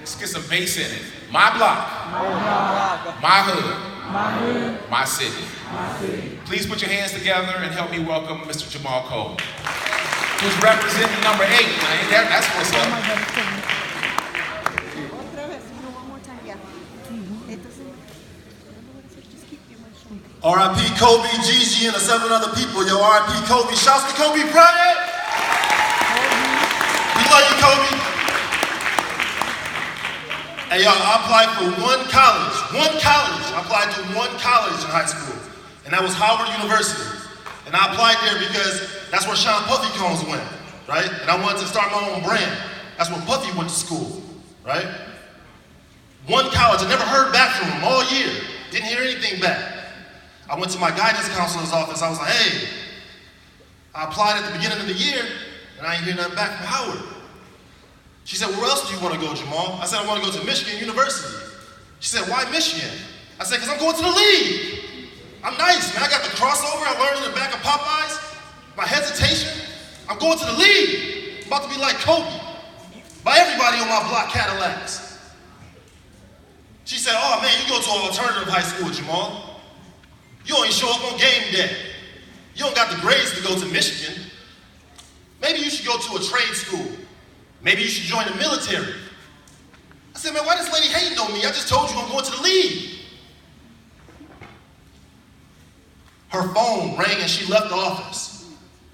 Let's get some bass in it. My block, my hood, my city. Please put your hands together and help me welcome Mr. Jahmal Cole, who's representing number 8. Man, that's what's up. R.I.P. Kobe, Gigi, and the 7 other people. Yo, R.I.P. Kobe. Shouts to Kobe Bryant. We love you, Kobe. Hey, y'all, I applied for one college. I applied to one college in high school, and that was Howard University. And I applied there because that's where Sean Puffy Combs went, right? And I wanted to start my own brand. That's where Puffy went to school, right? One college. I never heard back from him all year. Didn't hear anything back. I went to my guidance counselor's office. I was like, hey, I applied at the beginning of the year, and I ain't hear nothing back from Howard. She said, where else do you want to go, Jahmal? I said, I want to go to Michigan University. She said, why Michigan? I said, because I'm going to the league. I'm nice, man. I got the crossover I learned in the back of Popeyes. My hesitation. I'm going to the league. I'm about to be like Kobe. By everybody on my block Cadillacs. She said, oh, man, you go to an alternative high school, Jahmal. You don't even show up on game day. You don't got the grades to go to Michigan. Maybe you should go to a trade school. Maybe you should join the military. I said, man, why this lady hating on me? I just told you I'm going to the league. Her phone rang and she left the office.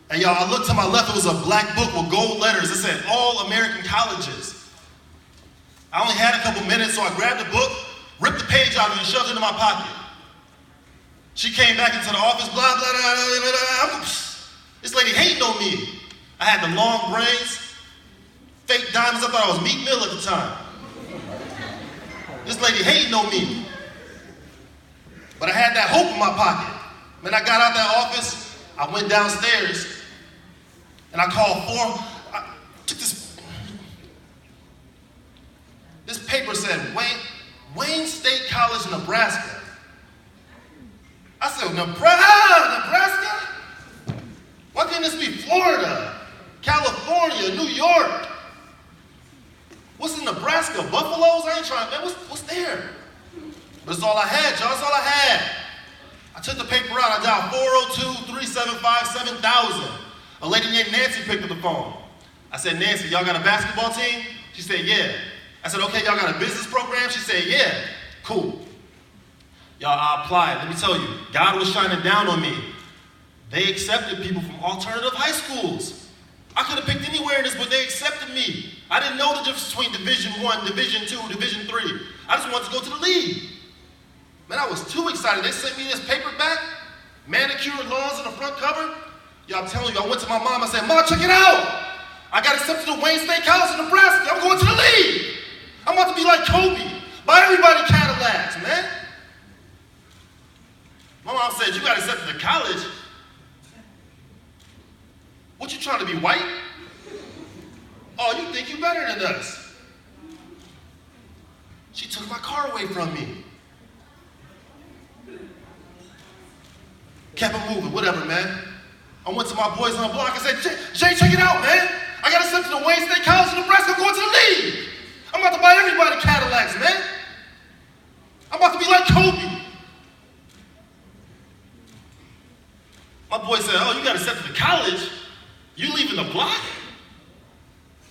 And y'all, I looked to my left, it was a black book with gold letters. It said, All American Colleges. I only had a couple minutes, so I grabbed the book, ripped the page out of it, and shoved it into my pocket. She came back into the office, blah, blah, blah, blah. This lady hating on me. I had the long braids, fake diamonds. I thought I was Meek Mill at the time. This lady hating on me. But I had that hope in my pocket. Man, I got out that office, I went downstairs, and I called I took this paper said, Wayne State College, Nebraska. I said, Nebraska? Why can't this be Florida, California, New York? What's in Nebraska? Buffaloes? I ain't trying, man, what's there? But it's all I had, y'all, it's all I had. I took the paper out, I dialed 402-375-7000. A lady named Nancy picked up the phone. I said, Nancy, y'all got a basketball team? She said, yeah. I said, okay, y'all got a business program? She said, yeah. Cool. Y'all, I applied. Let me tell you, God was shining down on me. They accepted people from alternative high schools. I could have picked anywhere in this, but they accepted me. I didn't know the difference between Division I, Division II, Division III. I just wanted to go to the league. Man, I was too excited. They sent me this paper back, manicured lawns on the front cover. Y'all, I'm telling you, I went to my mom, I said, Mom, check it out. I got accepted to Wayne State College in Nebraska. I'm going to the league. I'm about to be like Kobe. Buy everybody Cadillacs, man. My mom said, you got accepted to college? What, you trying to be white? Oh, you think you better than us. She took my car away from me. Kept it moving, whatever, man. I went to my boys on the block and said, Jay, check it out, man. I got accepted to Wayne State College in Nebraska. I'm going to the league. I'm about to buy everybody Cadillacs, man. I'm about to be like Kobe. My boy said, oh, you got accepted to college? You leaving the block?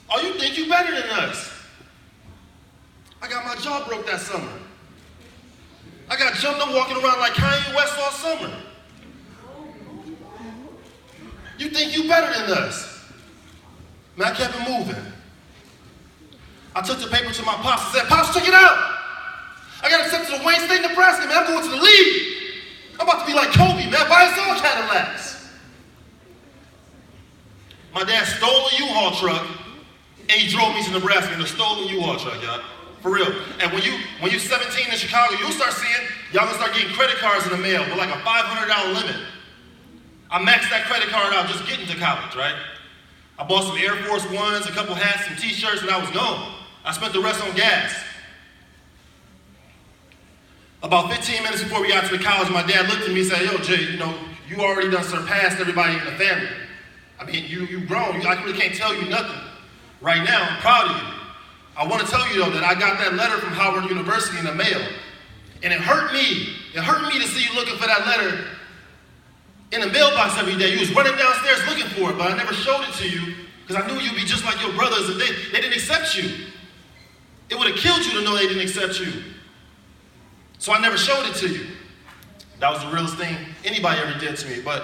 Oh, you think you better than us? I got my jaw broke that summer. I got jumped up walking around like Kanye West all summer. You think you better than us? Man, I kept it moving. I took the paper to my pops and said, Pops, check it out. I got accepted to Wayne State, Nebraska, man. I'm going to the league. I'm about to be like Kobe, man. Buy us all Cadillacs. My dad stole a U-Haul truck and he drove me to Nebraska in a stolen U-Haul truck, y'all. For real. And when you're 17 in Chicago, you'll start seeing, y'all gonna start getting credit cards in the mail with like a $500 limit. I maxed that credit card out just getting to college, right? I bought some Air Force Ones, a couple hats, some t-shirts, and I was gone. I spent the rest on gas. About 15 minutes before we got to the college, my dad looked at me and said, yo, Jay, you already done surpassed everybody in the family. I mean, you grown. I really can't tell you nothing. Right now, I'm proud of you. I want to tell you though that I got that letter from Howard University in the mail. And it hurt me. It hurt me to see you looking for that letter in the mailbox every day. You was running downstairs looking for it, but I never showed it to you because I knew you'd be just like your brothers if they didn't accept you. It would have killed you to know they didn't accept you. So I never showed it to you. That was the realest thing anybody ever did to me, but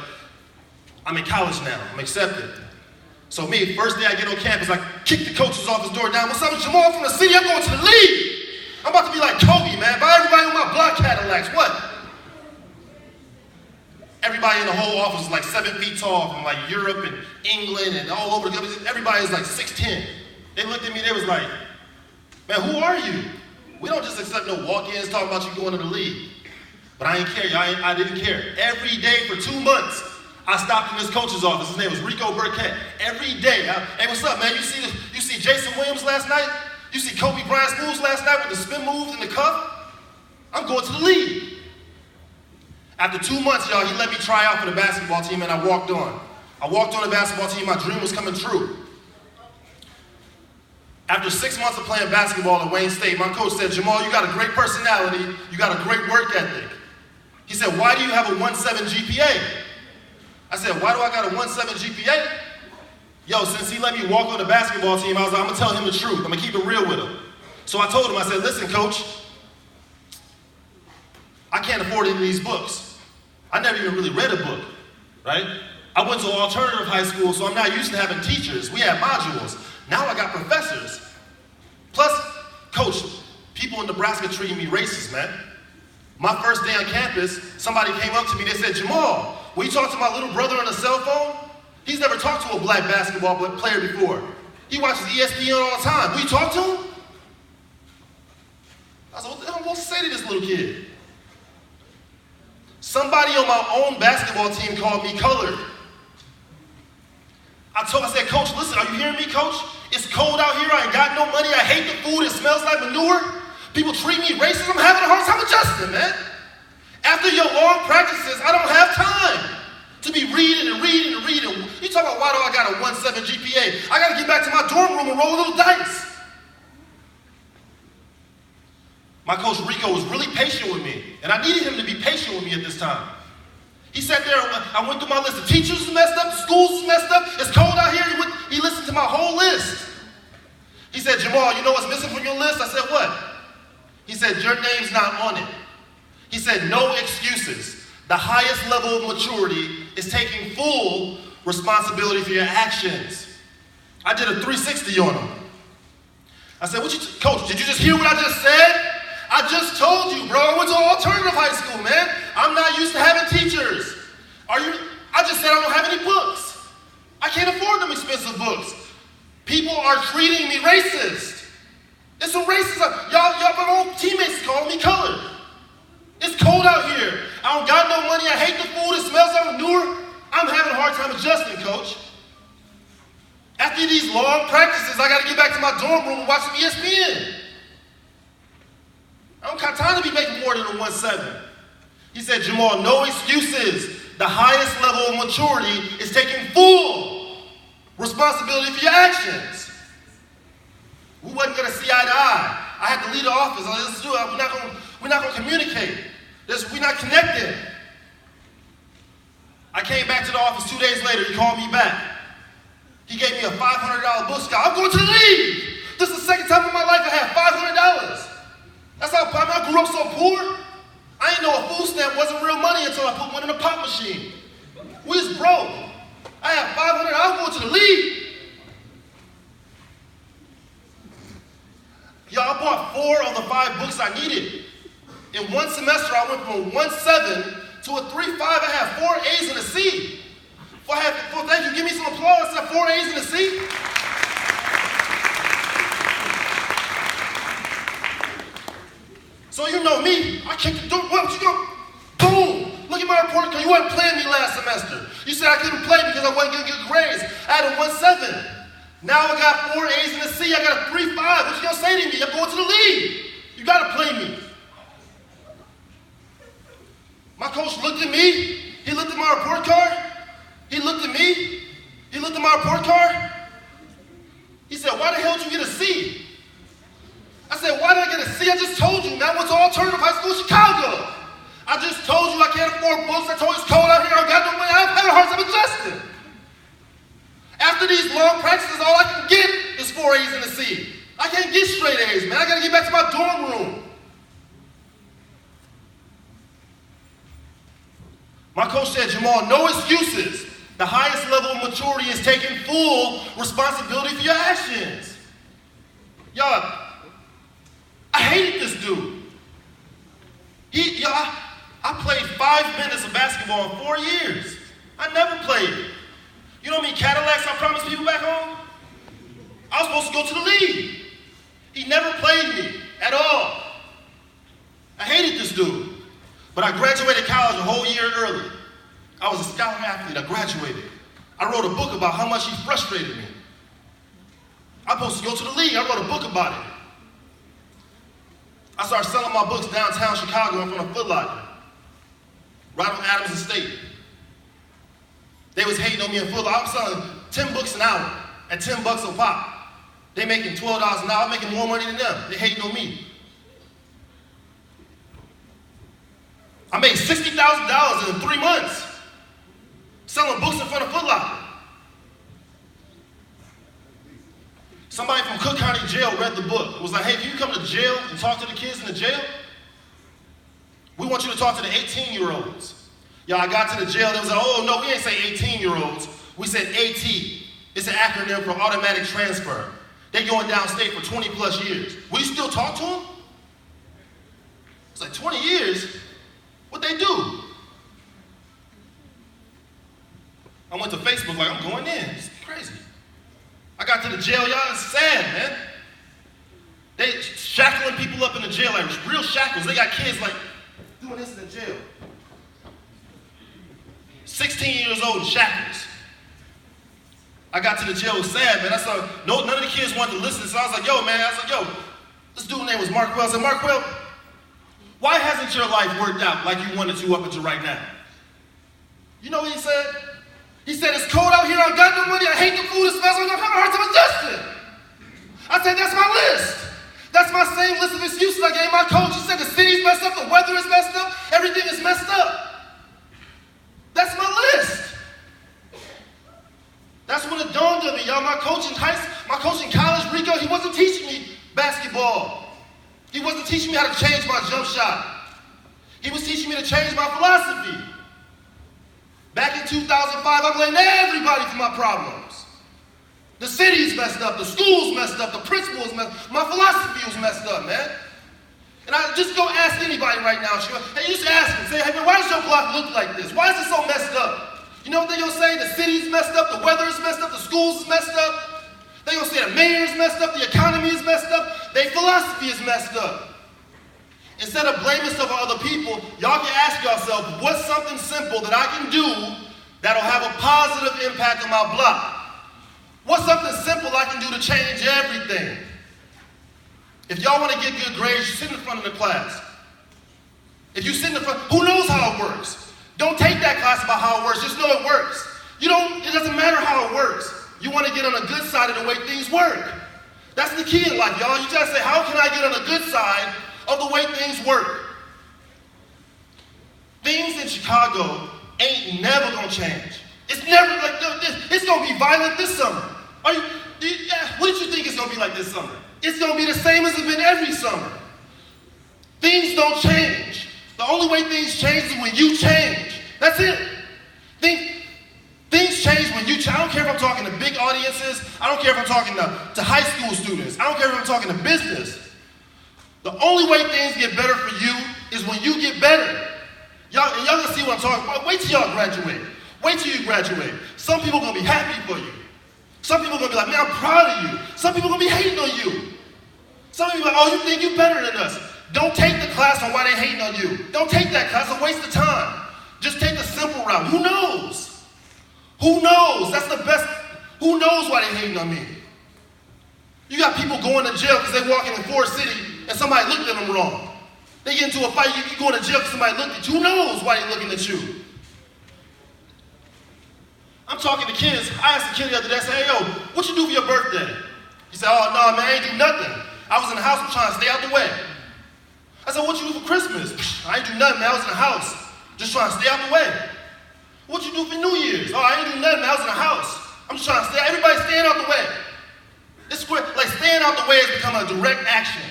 I'm in college now. I'm accepted. So me, first day I get on campus, I kick the coach's office door down. What's up, with Jahmal from the city? I'm going to the league. I'm about to be like Kobe, man. Buy everybody on my block Cadillacs. What? Everybody in the whole office is like 7 feet tall from like Europe and England and all over the country. Everybody is like 6'10". They looked at me, they was like, man, who are you? We don't just accept no walk-ins talking about you going to the league. But I didn't care. I didn't care. Every day for 2 months, I stopped in this coach's office. His name was Rico Burkett. Every day. Hey, what's up, man? You see Jason Williams last night? You see Kobe Bryant's moves last night with the spin moves and the cuff? I'm going to the league. After 2 months, y'all, he let me try out for the basketball team, and I walked on. I walked on the basketball team. My dream was coming true. After 6 months of playing basketball at Wayne State, my coach said, Jahmal, you got a great personality. You got a great work ethic. He said, why do you have a 1.7 GPA? I said, why do I got a 1.7 GPA? Yo, since he let me walk on the basketball team, I was like, I'm gonna tell him the truth. I'm gonna keep it real with him. So I told him, I said, listen, coach, I can't afford any of these books. I never even really read a book, right? I went to an alternative high school, so I'm not used to having teachers. We had modules. Now I got professors. Plus, coach, people in Nebraska treating me racist, man. My first day on campus, somebody came up to me, they said, Jahmal, will you talk to my little brother on the cell phone? He's never talked to a black basketball player before. He watches ESPN all the time. Will you talk to him? I said, what the hell am I supposed to say to this little kid? Somebody on my own basketball team called me colored. I said, coach, listen, are you hearing me, coach? It's cold out here. I ain't got no money. I hate the food. It smells like manure. People treat me racist. I'm having a hard time adjusting, man. After your long practices, I don't have time to be reading and reading and reading. You talk about why do I got a 1.7 GPA? I got to get back to my dorm room and roll a little dice. My coach Rico was really patient with me, and I needed him to be patient with me at this time. He sat there, I went through my list. The teachers messed up, the schools messed up, it's cold out here. He listened to my whole list. He said, Jahmal, you know what's missing from your list? I said, what? He said, your name's not on it. He said, no excuses. The highest level of maturity is taking full responsibility for your actions. I did a 360 on him. I said, coach, did you just hear what I just said? I just told you, bro. I went to an alternative high school, man. I'm not used to having teachers. I just said I don't have any books. I can't afford them expensive books. People are treating me racist. It's some racism. Y'all, my own teammates call me colored. It's cold out here. I don't got no money. I hate the food. It smells like manure. I'm having a hard time adjusting, coach. After these long practices, I got to get back to my dorm room and watch some ESPN. I don't got time to be making more than a 1.7. He said, Jahmal, no excuses. The highest level of maturity is taking full responsibility for your actions. We wasn't going to see eye to eye. I had to leave the office. I said, let's do it. We're not going to communicate. We're not connected. I came back to the office 2 days later. He called me back. He gave me a $500 book scholarship. I'm going to the league. This is the second time in my life I had $500. That's how I grew up so poor. I didn't know a food stamp wasn't real money until I put one in a pop machine. We was broke. I had $500. I was going to the league. Y'all, I bought 4 of the 5 books I needed. In one semester, I went from a 1.7 to a 3.5. I had 4 A's and a C. Thank you. Give me some applause. I had 4 A's and a C. So you know me, I kicked the door, what you go? Boom! Look at my report card. You weren't playing me last semester. You said I couldn't play because I wasn't getting good grades. I had a 1.7. Now I got 4 A's and a C. I got a 3.5. What you gonna say to me? I'm going to the league. You gotta play me. My coach looked at me. He looked at my report card. He looked at me. He looked at my report card. He said, why the hell did you get a C? I said, why did I get a C? I just told you, man. I went to alternative high school in Chicago. I just told you I can't afford books. I told you it's cold out here. I got no money. I've had a hard time adjusting. After these long practices, all I can get is 4 A's and a C. I can't get straight A's, man. I got to get back to my dorm room. My coach said, Jahmal, no excuses. The highest level of maturity is taking full responsibility for your actions. Y'all, I hated this dude. I played 5 minutes of basketball in 4 years. I never played. You know how many Cadillacs I promised people back home? I was supposed to go to the league. He never played me at all. I hated this dude. But I graduated college a whole year early. I was a scholar athlete. I graduated. I wrote a book about how much he frustrated me. I was supposed to go to the league. I wrote a book about it. I started selling my books downtown Chicago in front of Foot Locker, right on Adams Estate. They was hating on me in Foot Locker. I was selling 10 books an hour at $10 a pop. They making $12 an hour. I'm making more money than them. They hating on me. I made $60,000 in 3 months selling books in front of Foot Locker. Somebody from Cook County Jail read the book. It was like, hey, can you come to jail and talk to the kids in the jail? We want you to talk to the 18-year-olds. Y'all, I got to the jail. They was like, oh, no, we ain't say 18-year-olds. We said AT. It's an acronym for automatic transfer. They going downstate for 20 plus years. Will you still talk to them? It's like 20 years? What'd they do? I went to Facebook like, I'm going in. It's crazy. I got to the jail, y'all, it's sad, man. They shackling people up in the jail, like real shackles. They got kids like doing this in the jail. 16 years old in shackles. I got to the jail, it was sad, man. I saw, none of the kids wanted to listen, so I was like, yo, this dude's name was Markwell. I said, Markwell, why hasn't your life worked out like you wanted to up until right now? You know what he said? He said, it's cold out here, I got no money, I hate the food, it smells like I'm having a hard time adjusting. I said, that's my list. That's my same list of excuses I gave my coach. He said, the city's messed up, the weather is messed up, everything is messed up. That's my list. That's when it dawned on me, y'all. My coach in college, Rico, he wasn't teaching me basketball. He wasn't teaching me how to change my jump shot. He was teaching me to change my philosophy. Back in 2005, I blamed everybody for my problems. The city's messed up, the school's messed up, the principal's messed up, my philosophy was messed up, man. And I just go ask anybody right now, hey, you just ask them, say, hey, man, why does your block look like this? Why is it so messed up? You know what they're gonna say? The city's messed up, the weather is messed up, the school's messed up. They're gonna say the mayor's messed up, the economy is messed up, their philosophy is messed up. Instead of blaming stuff on other people, y'all can ask yourself, what's something simple that I can do that'll have a positive impact on my block? What's something simple I can do to change everything? If y'all want to get good grades, you sit in front of the class. If you sit in the front, who knows how it works? Don't take that class about how it works, just know it works. It doesn't matter how it works. You want to get on the good side of the way things work. That's the key in life, y'all. You gotta say, how can I get on the good side of the way things work? Things in Chicago ain't never gonna change. It's never like this. It's gonna be violent this summer. What did you think it's gonna be like this summer? It's gonna be the same as it's been every summer. Things don't change. The only way things change is when you change. That's it. Things change when you change. I don't care if I'm talking to big audiences. I don't care if I'm talking to high school students. I don't care if I'm talking to business. The only way things get better for you is when you get better. Y'all gonna see what I'm talking about. Wait till y'all graduate. Wait till you graduate. Some people are gonna be happy for you. Some people are gonna be like, man, I'm proud of you. Some people are gonna be hating on you. Some people are like, oh, you think you're better than us. Don't take the class on why they hating on you. Don't take that class, it's a waste of time. Just take the simple route. Who knows? Who knows? That's the best. Who knows why they hating on me? You got people going to jail because they walking in Forest City and somebody looked at them wrong. They get into a fight, you going to jail because somebody looked at you. Who knows why they looking at you? I'm talking to kids. I asked a kid the other day, I said, hey, yo, what you do for your birthday? He said, oh, no, man, I ain't do nothing. I was in the house, I'm trying to stay out the way. I said, what you do for Christmas? I ain't do nothing, man. I was in the house, just trying to stay out the way. What you do for New Year's? Oh, I ain't do nothing, man. I was in the house. I'm just trying to stay, everybody staying out the way. This like staying out the way has become a direct action.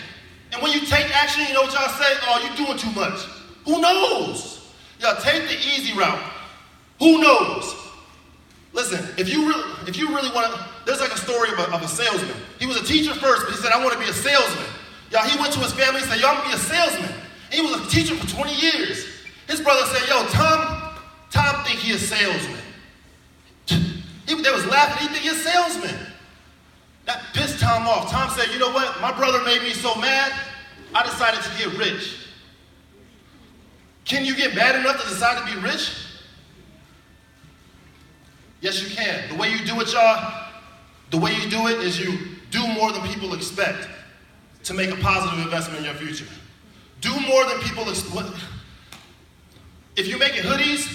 And when you take action, you know what y'all say? Oh, you're doing too much. Who knows? Y'all take the easy route. Who knows? Listen, if you really want to, there's like a story of a salesman. He was a teacher first, but he said, I want to be a salesman. Y'all, he went to his family and said, yo, I'm going to be a salesman. And he was a teacher for 20 years. His brother said, yo, Tom think he a salesman. They was laughing, he think he a salesman. That pissed Tom off. Tom said, you know what? My brother made me so mad, I decided to get rich. Can you get mad enough to decide to be rich? Yes, you can. The way you do it, y'all, the way you do it is you do more than people expect to make a positive investment in your future. Do more than people expect. If you're making hoodies,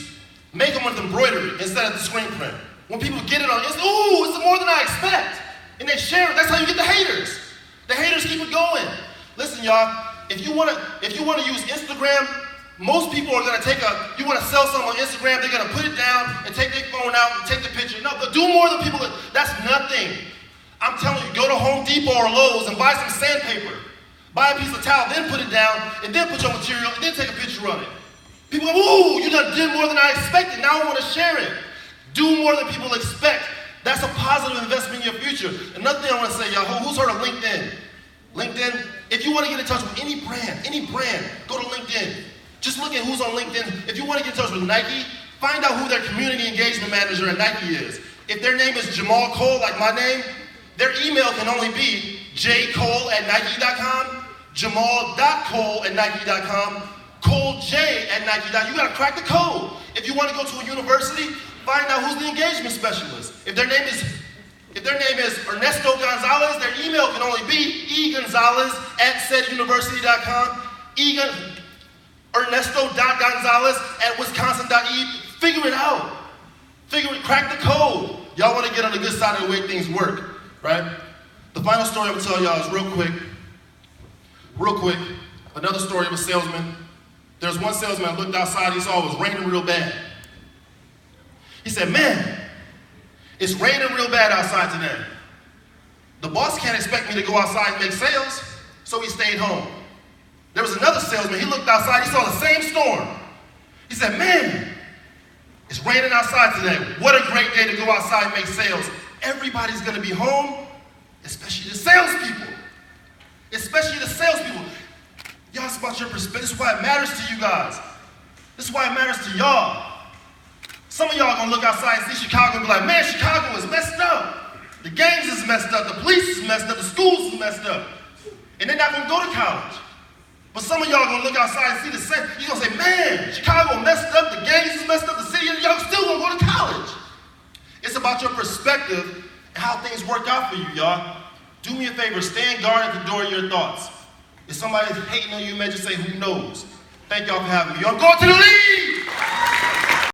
make them with embroidery instead of the screen print. When people get it on, it's more than I expect. And they share it. That's how you get the haters. The haters keep it going. Listen, y'all, if you wanna use Instagram, most people are gonna you wanna sell something on Instagram, they're gonna put it down and take their phone out and take the picture. No, but do more than people, that's nothing. I'm telling you, go to Home Depot or Lowe's and buy some sandpaper. Buy a piece of towel, then put it down, and then put your material, and then take a picture of it. People go, ooh, you done did more than I expected, now I wanna share it. Do more than people expect. That's a positive investment in your future. Another thing I want to say, y'all, who's heard of LinkedIn? LinkedIn, if you want to get in touch with any brand, go to LinkedIn. Just look at who's on LinkedIn. If you want to get in touch with Nike, find out who their community engagement manager at Nike is. If their name is Jahmal Cole, like my name, their email can only be jcole@nike.com, jamal.cole@nike.com, colej@nike.com. You got to crack the code. If you want to go to a university, find out who's the engagement specialist. If their name is Ernesto Gonzalez, their email can only be egonzalez@saiduniversity.com, Ernesto.gonzalez@wisconsin.edu. Figure it out. Crack the code. Y'all want to get on the good side of the way things work, right? The final story I'm going to tell y'all is real quick. Another story of a salesman. There's one salesman looked outside, he saw it was raining real bad. He said, man, it's raining real bad outside today. The boss can't expect me to go outside and make sales, so he stayed home. There was another salesman, he looked outside, he saw the same storm. He said, man, it's raining outside today. What a great day to go outside and make sales. Everybody's gonna be home, especially the salespeople. Y'all, it's about your perspective. This is why it matters to you guys. This is why it matters to y'all. Some of y'all gonna look outside and see Chicago and be like, man, Chicago is messed up. The gangs is messed up, the police is messed up, the schools is messed up. And they're not gonna go to college. But some of y'all gonna look outside and see the same, you're gonna say, man, Chicago messed up, the gangs is messed up, the city, and y'all still gonna go to college. It's about your perspective and how things work out for you, y'all. Do me a favor, stand guard at the door of your thoughts. If somebody's hating on you, you may just say, who knows? Thank y'all for having me. I'm going to the lead!